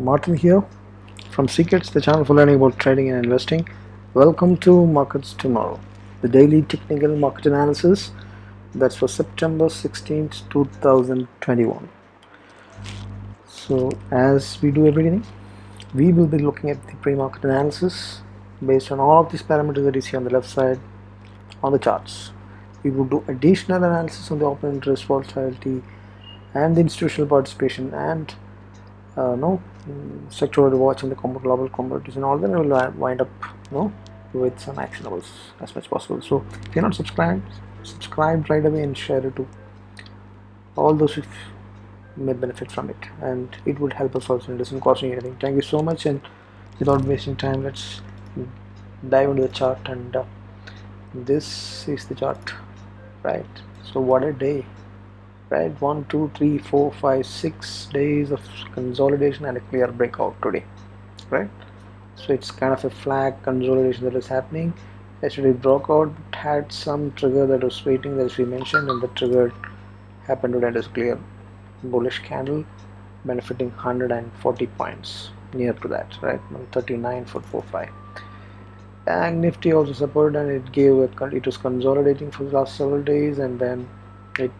Martin here from Secrets, the channel for learning about trading and investing. Welcome to Markets Tomorrow, the daily technical market analysis. That's for September 16th, 2021. So, as we do every day, we will be looking at the pre-market analysis based on all of these parameters that you see on the left side on the charts. We will do additional analysis on the open interest, volatility, and the institutional participation, and sectoral watch and the global commodities, and all. Then we will wind up with some actionables as much possible. So if you're not subscribed, subscribe right away and share it to all those who may benefit from it, and it would help us also. It doesn't cost you anything. Thank you so much, and without wasting time, let's dive into the chart. And this is the chart, right? So what a day, right? 1 2 3 4 5 6 days of consolidation and a clear breakout today, right? So it's kind of a flag consolidation that is happening. Yesterday broke out, but had some trigger that was waiting, as we mentioned, and the trigger happened today. It is clear bullish candle benefiting 140 points, near to that, right? 139.45. And Nifty also supported, and it was consolidating for the last several days, and then it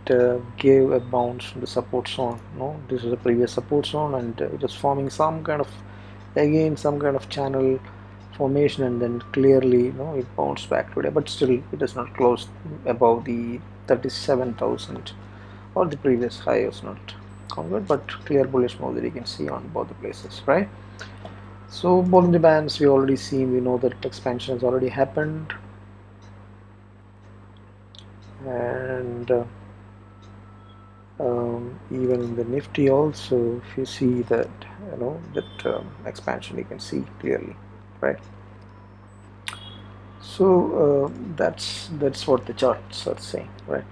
gave a bounce from the support zone. This is a previous support zone, and it was forming some kind of channel formation, and then clearly it bounced back today, but still it is not closed above the 37,000, or the previous high was not conquered, but clear bullish move that you can see on both the places, right? So both the bands we already seen, we know that expansion has already happened, and even in the Nifty also, if you see that expansion, you can see clearly, right? So that's what the charts are saying, right?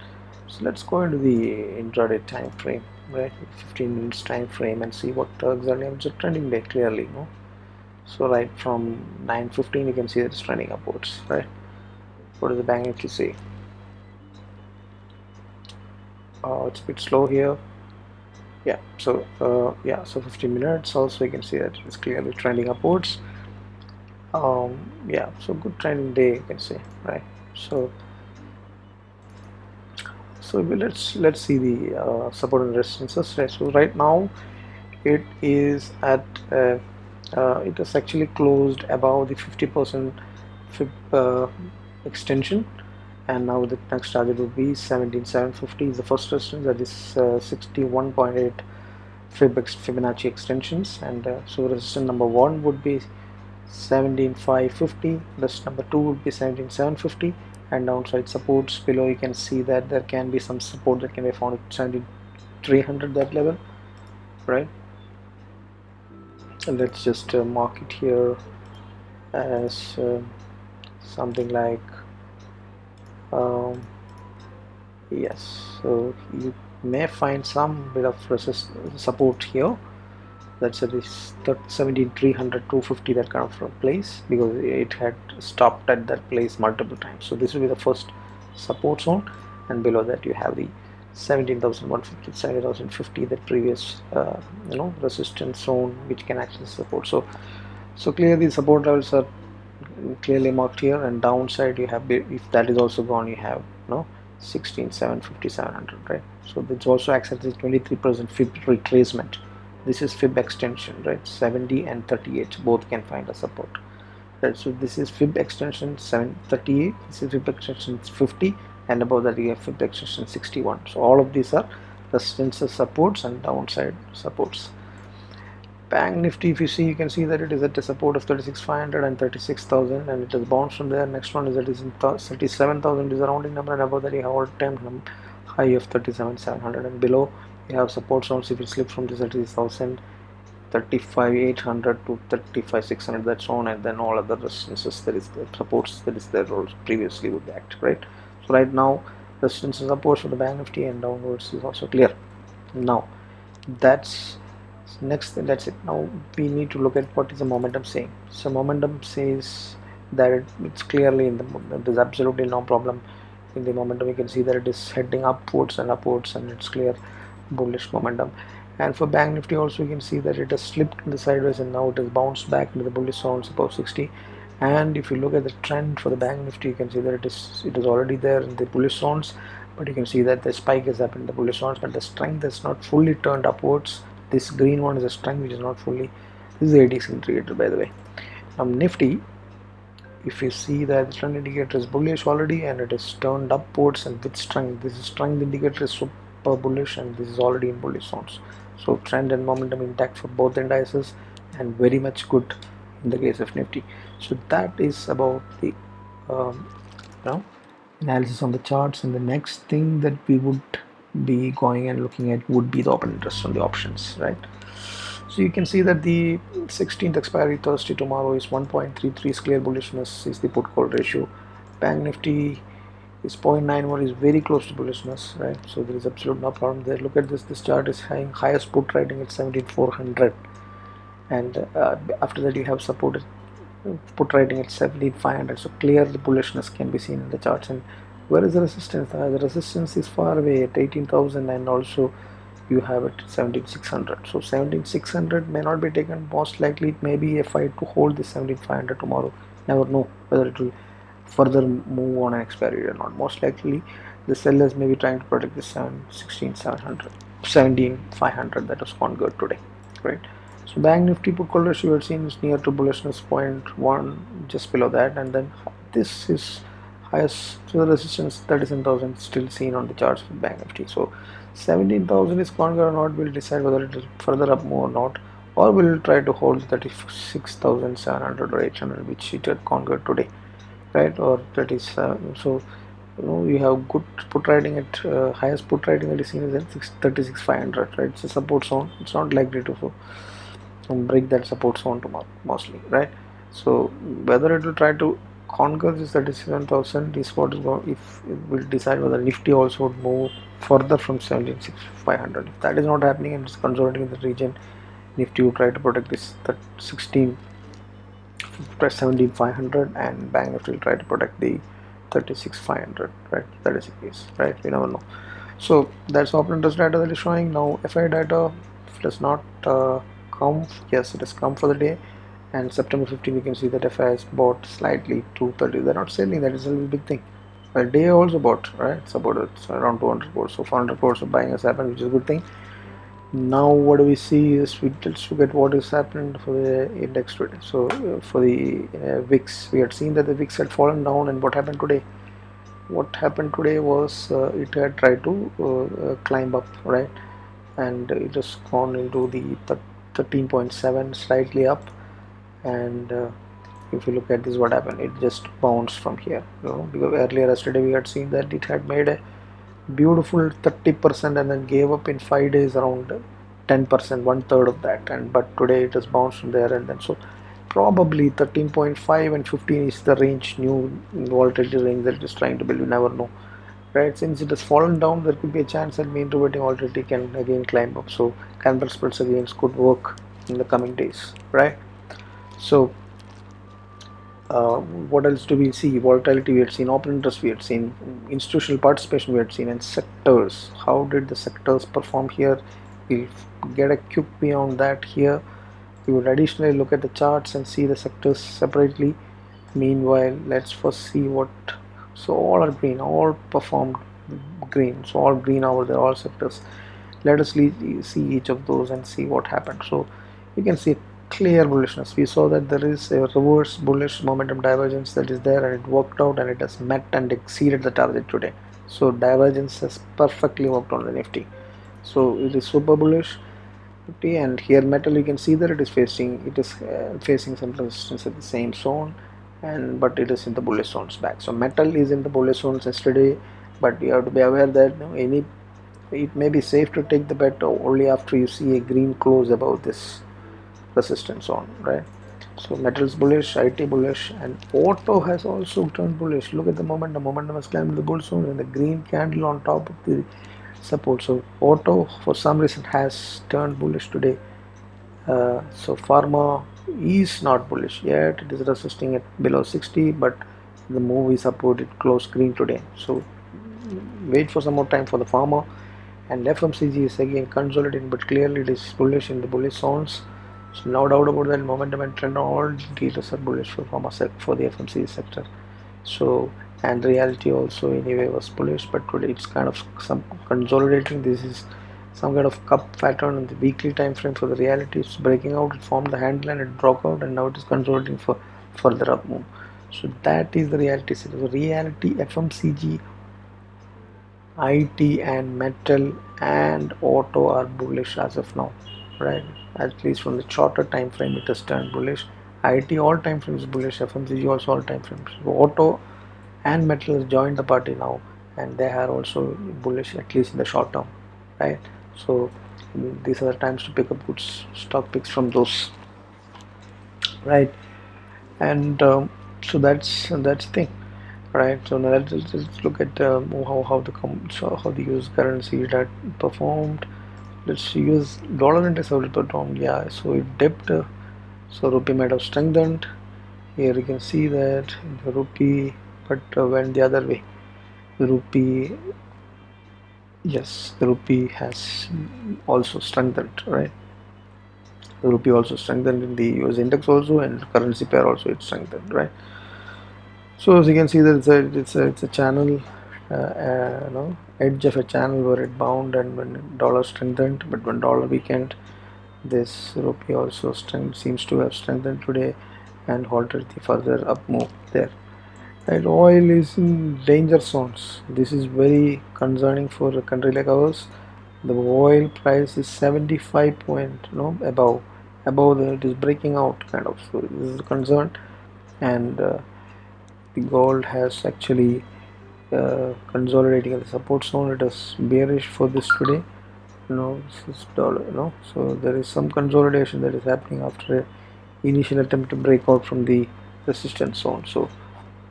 So let's go into the intraday time frame, right? 15 minutes time frame, and see what exactly it's a trending day clearly. So right from 9:15 you can see that it's trending upwards, right? What does the bank Nifty say? It's a bit slow here. Yeah, so 15 minutes also you can see that it's clearly trending upwards. Yeah, so good trending day, you can say, right? So let's see the support and resistances, right? So right now it is at it is actually closed above the 50% fib extension, and now the next target would be 17,750 is the first resistance, that is 61.8 Fibonacci extensions, and so resistance number 1 would be 17,550, resistance number 2 would be 17,750, and downside supports below you can see that there can be some support that can be found at 17,300, that level, right? And let's just mark it here as something like yes, so you may find some bit of support here. That's at this 17,300, 250, that kind of place, because it had stopped at that place multiple times. So this will be the first support zone, and below that you have the 17,150, 17,050, the previous resistance zone, which can actually support. So clearly the support levels are clearly marked here, and downside you have, if that is also gone, you have 16,750, 700, right? So this also acts as a 23% fib retracement. This is fib extension, right? 70 and 38 both can find a support, right? So this is fib extension 738, this is fib extension 50, and above that you have fib extension 61. So all of these are resistances, supports, and downside supports. Bank Nifty, if you see, you can see that it is at a support of 36,500 and 36,000, and it has bounced from there. Next one is that is in 37,000 is a rounding number, and above that you have all-time high of 37,700, and below you have support zones. If it slips from this 30,000, 35,800 to 35,600, that zone, and then all other resistances, that is the supports, that is their roles previously would act, right? So right now resistance and supports for the Bank Nifty, and downwards is also clear. Now that's it. Now we need to look at what is the momentum saying. So momentum says that it's clearly in the, there's absolutely no problem in the momentum. You can see that it is heading upwards and upwards, and it's clear bullish momentum. And for Bank Nifty also, you can see that it has slipped in the sideways and now it has bounced back into the bullish zones above 60. And if you look at the trend for the Bank Nifty, you can see that it is already there in the bullish zones, but you can see that the spike has happened in the bullish zones, but the strength has not fully turned upwards. This green one is a strength which is not fully. This is a decent indicator, by the way. Now Nifty, if you see that the trend indicator is bullish already and it is turned upwards and with strength, this is strength indicator is super bullish and this is already in bullish zones. So trend and momentum intact for both indices and very much good in the case of Nifty. So that is about the um, you know, analysis on the charts. And the next thing that we would be going and looking at would be the open interest on the options, right? So you can see that the 16th expiry Thursday tomorrow is 1.33 is clear bullishness is the put call ratio. Bank Nifty is 0.91 is very close to bullishness, right? So there is absolute no problem there. Look at this chart is having highest put rating at 17400, and after that you have supported put rating at 17500. So clear the bullishness can be seen in the charts. And where is the resistance? The resistance is far away at 18,000 and also you have it 17600. So 17600 may not be taken. Most likely it may be a fight to hold this 17500 tomorrow. Never know whether it will further move on an expiry or not. Most likely the sellers may be trying to protect this 16700 17500 that was gone good today, right? So Bank Nifty put call ratio you had seen is near to bullishness 0.1, just below that, and then this is highest. So the resistance 37,000 still seen on the charts for Bank Nifty. So 17,000 is conquer or not. We'll decide whether it is further up more or not, or we'll try to hold 36,700 or 800 which it had conquered today, right? Or that is so you have good put rating at highest put rating that is seen is at 36,500, right? It's a support zone. It's not likely to break that support zone tomorrow mostly, right? So whether it will try to conquer this 37,000 is what is going. If it will decide whether Nifty also would move further from 17,500. If that is not happening and it's consolidating in the region, Nifty will try to protect this 17,500 and Bank Nifty will try to protect the 36,500, right? That is the case, right? We never know. So that's open interest data that is showing. Now FI data does not come. Yes, it has come for the day, and September 15 we can see that FI has bought slightly 230. They're not selling, that is a big thing. Well, day also bought, right? It's around 200 crores, so 400 crores of buying has happened, which is a good thing. Now what do we see is let's look at what has happened for the index today. So for the VIX, we had seen that the VIX had fallen down, and what happened today? What happened today was it had tried to climb up, right? And it has gone into the 13.7, slightly up. And if you look at this, what happened? It just bounced from here, because earlier yesterday we had seen that it had made a beautiful 30% and then gave up in 5 days around 10%, one third of that. And but today it has bounced from there, and then so probably 13.5 and 15 is the range, new volatility range that it is trying to build. You never know, right? Since it has fallen down, there could be a chance that mean reverting volatility can again climb up. So candle spreads again could work in the coming days, right? So what else do we see? Volatility we had seen, open interest we had seen, institutional participation we had seen, and sectors. How did the sectors perform here? We'll get a quick beyond that here. We would additionally look at the charts and see the sectors separately. Meanwhile, let's first see what. So all are green, all performed green. So all green over there, all sectors. Let us see each of those and see what happened. So you can see clear bullishness. We saw that there is a reverse bullish momentum divergence that is there, and it worked out and it has met and exceeded the target today. So divergence has perfectly worked on the Nifty. So it is super bullish, and here metal you can see that it is facing some resistance at the same zone, and but it is in the bullish zones back. So metal is in the bullish zones yesterday, but you have to be aware that it may be safe to take the bet only after you see a green close above this resistance zone, right? So metals bullish, IT bullish, and auto has also turned bullish. Look at the momentum. Momentum has climbed to the bull zone and the green candle on top of the support. So auto for some reason has turned bullish today. So pharma is not bullish yet. It is resisting at below 60, but the move is upward. It closed green today. So wait for some more time for the pharma. and FMCG is again consolidating, but clearly it is bullish in the bullish zones. So no doubt about that, momentum and trend, all details are bullish for for the FMCG sector. So, and reality also anyway was bullish, but today it's kind of some consolidating. This is some kind of cup pattern in the weekly time frame for the reality. It's breaking out, it formed the handle and it broke out, and now it is consolidating for further up move. So that is the reality. So the reality, FMCG, IT and metal and auto are bullish as of now, right? At least from the shorter time frame it has turned bullish. IT all time frames bullish, FMCG also all time frames. So auto and metal has joined the party now, and they are also bullish at least in the short term, right? So these are the times to pick up good stock picks from those, right? And so that's the thing, right? So now let's look at how the US currency that performed. Let's use dollar index how it performed. Yeah, so it dipped, so rupee might have strengthened. Here you can see that the rupee, but went the other way. The rupee, yes, the rupee has also strengthened, right? The rupee also strengthened in the US index also, and currency pair also it strengthened, right? So as you can see that it's a channel, edge of a channel where it bound and when dollar strengthened, but when dollar weakened, this rupee also seems to have strengthened today and halted the further up move there. Right, oil is in danger zones. This is very concerning for a country like ours. The oil price is 75 point, above it is breaking out kind of. So this is a concern, and the gold has actually consolidating at the support zone. It is bearish for this today. This dollar. So there is some consolidation that is happening after a initial attempt to break out from the resistance zone. So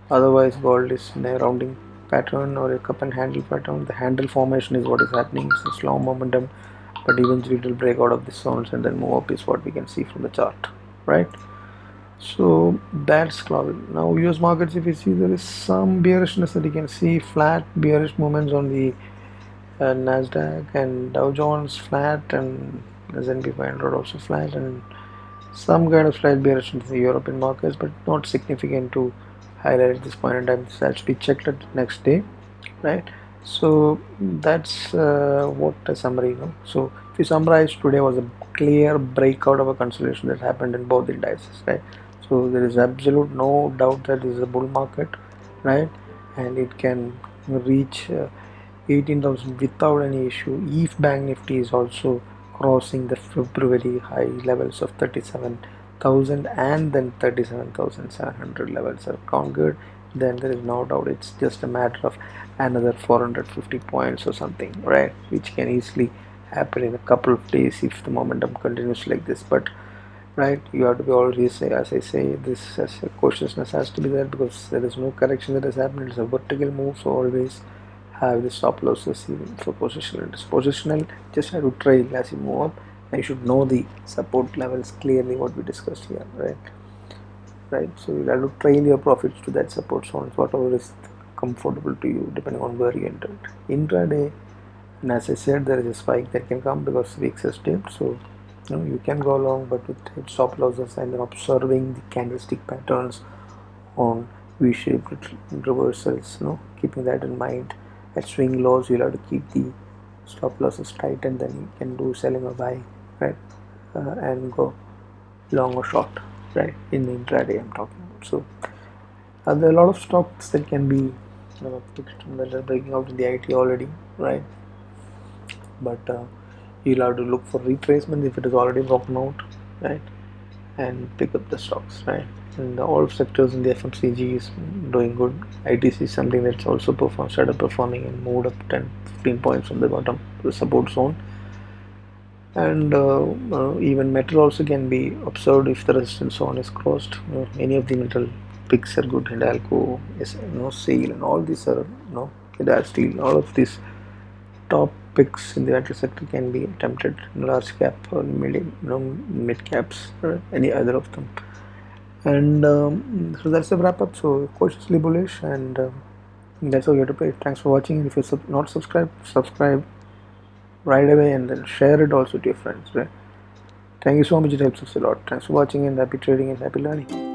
otherwise gold is in a rounding pattern or a cup and handle pattern. The handle formation is what is happening. It's a slow momentum, but eventually it will break out of the zones and then move up is what we can see from the chart, right? So that's cloud. Now US markets, if you see, there is some bearishness that you can see, flat bearish movements on the Nasdaq and Dow Jones flat, and S&P 500 also flat, and some kind of slight bearishness in the European markets, but not significant to highlight at this point in time. This has to be checked at the next day, right? So that's what a summary. So if you summarize, today was a clear breakout of a consolidation that happened in both indices, right? So there is absolute no doubt that this is a bull market, right? And it can reach 18,000 without any issue. If Bank Nifty is also crossing the February high levels of 37,000 and then 37,700 levels are conquered, then there is no doubt it's just a matter of another 450 points or something, right? Which can easily happen in a couple of days if the momentum continues like this. But right, you have to be always say, as I say, this as cautiousness has to be there because there is no correction that has happened. It's a vertical move, so always have the stop losses even for positional. It's positional, just have to trail as you move up, and you should know the support levels clearly, what we discussed here, right? So you have to trail your profits to that support zone, whatever is comfortable to you depending on where you entered. Intraday, and as I said, there is a spike that can come because weeks has dipped, so you can go along, but with stop losses and then observing the candlestick patterns on V-shaped reversals, keeping that in mind. At swing lows, you'll have to keep the stop losses tight, and then you can do selling or buy, right? And go long or short, right? In the intraday, I'm talking about. So there are a lot of stocks that can be picked that are breaking out in the IT already, right? But you'll have to look for retracement if it is already broken out, right? And pick up the stocks, right? And all sectors in the FMCG is doing good. ITC is something that's also started performing and moved up 10-15 points from the bottom to the support zone. And even metal also can be observed if the resistance zone is crossed. Any of the metal picks are good. Hindalco, SAIL, and all these are Hindal Steel. All of these top picks in the metal sector can be attempted in large cap or mid caps, or any other of them. And so that's the wrap up. So cautiously bullish, and that's how you have to play. Thanks for watching. If you're not subscribed, subscribe. right away, and then share it also to your friends, right? Thank you so much. It helps us a lot. Thanks for watching, and happy trading and happy learning.